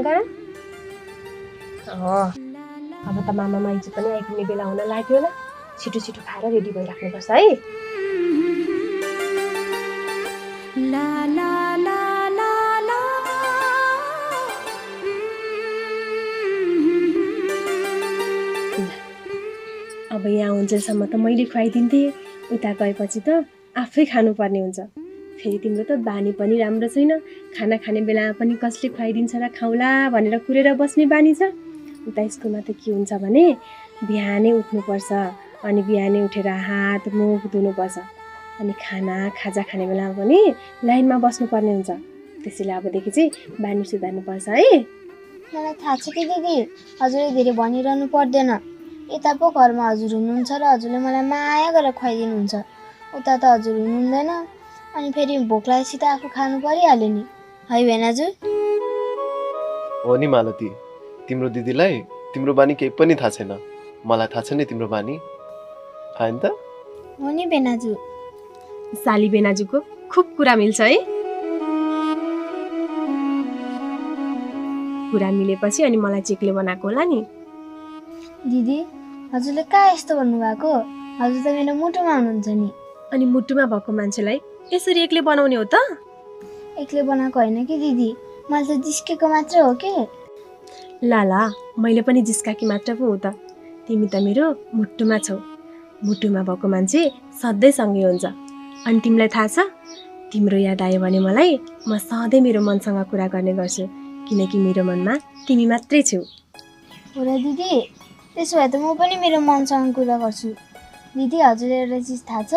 गर अब त मामा माइजू पनि आइपुग्ने बेला हुन लाग्यो होला छिटो छिटो खाएर रेडी भइराख्नुपर्छ है अब यहाँ हुन्जेलसम्म त मैले खुवाइदिन्थेँ उता गएपछि त आफै खानुपर्ने हुन्छ फेरि तिम्रो त बानी पनि राम्रो छैन खाना खाने बेलामा पनि कसले खुवाइदिन्छ र खाउला भनेर कुरेर बस्ने बानी छ उता स्कुलमा त के हुन्छ भने बिहानै उठ्नुपर्छ अनि बिहानै उठेर हात मुख धुनुपर्छ अनि खाजा खाने बेलामा पनि लाइनमा बस्नुपर्ने हुन्छ त्यसैले अबदेखि चाहिँ बानी सुधार्नुपर्छ है मलाई थाहा छ कि दिदी हजुरले धेरै भनिरहनु पर्दैन यता पो घरमा हजुर हुनुहुन्छ र हजुरले मलाई माया गरेर खुवाइदिनुहुन्छ उता त हजुर हुनुहुँदैन अनि फेरि भोक लागेपछि त आफू खानु परिहाल्यो नि है भेनाजु हो नि मालती तिम्रो दिदीलाई तिम्रो बानी केही पनि थाहा छैन मलाई थाहा छ नि तिम्रो बानी हैन त हो नि भेनाजु साली भेनाजुको खुब कुरा मिल्छ है कुरा मिलेपछि अनि मलाई चिकले बनाएको होला नि दिदी हजुरले कहाँ यस्तो भन्नुभएको हजुर त मेरो मुटुमा हुनुहुन्छ नि अनि मुटुमा भएको मान्छेलाई यसरी एक्लै बनाउने हो त एक्लै बनाएको होइन कि दिदी मैले त जिस्केको मात्र हो के लाला मैले पनि जिस्काकी मात्र पो हो त तिमी त मेरो मुटुमा छौ मुटुमा भएको मान्छे सधैँ सँगै हुन्छ अनि तिमीलाई थाहा छ तिम्रो याद आयो भने मलाई म सधैँ मेरो मनसँग कुरा गर्ने गर्छु किनकि मेरो मनमा तिमी मात्रै छौ हो र दिदी त्यसो भए त म पनि मेरो मनसँग कुरा गर्छु दिदी हजुरले एउटा चिज थाहा छ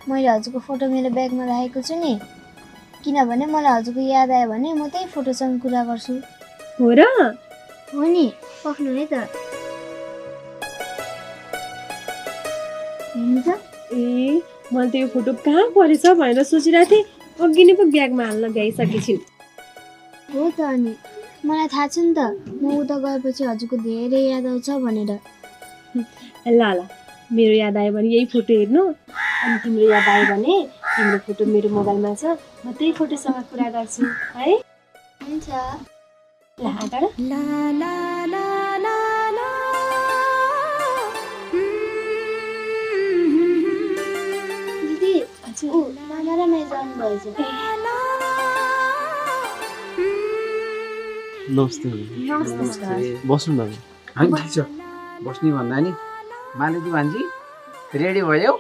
मैले हजुरको फोटो मेरो ब्यागमा राखेको छु नि किनभने मलाई हजुरको याद आयो भने म त्यही फोटोसँग कुरा गर्छु हो र हो नि पक्नु है त हेर्नु त ए मैले त यो फोटो कहाँ परेछ भनेर सोचिरहेको थिएँ अघि नै पो ब्यागमा हाल्न भ्याइसकेछु हो त अनि मलाई थाहा छ नि त म उता गएपछि हजुरको धेरै याद आउँछ भनेर ल ल मेरो याद आयो भने यही फोटो हेर्नु अनि तिम्रो याद आयो भने तिम्रो फोटो मेरो मोबाइलमा छ म त्यही फोटोसँग कुरा गर्छु है हुन्छ ल आगर दिदी हजुर मामा र मैले जानु भएछ नमस्ते बस्नु न होइन ठिक छ बस्ने भन्दा नि मालती भान्जी रेडी भयो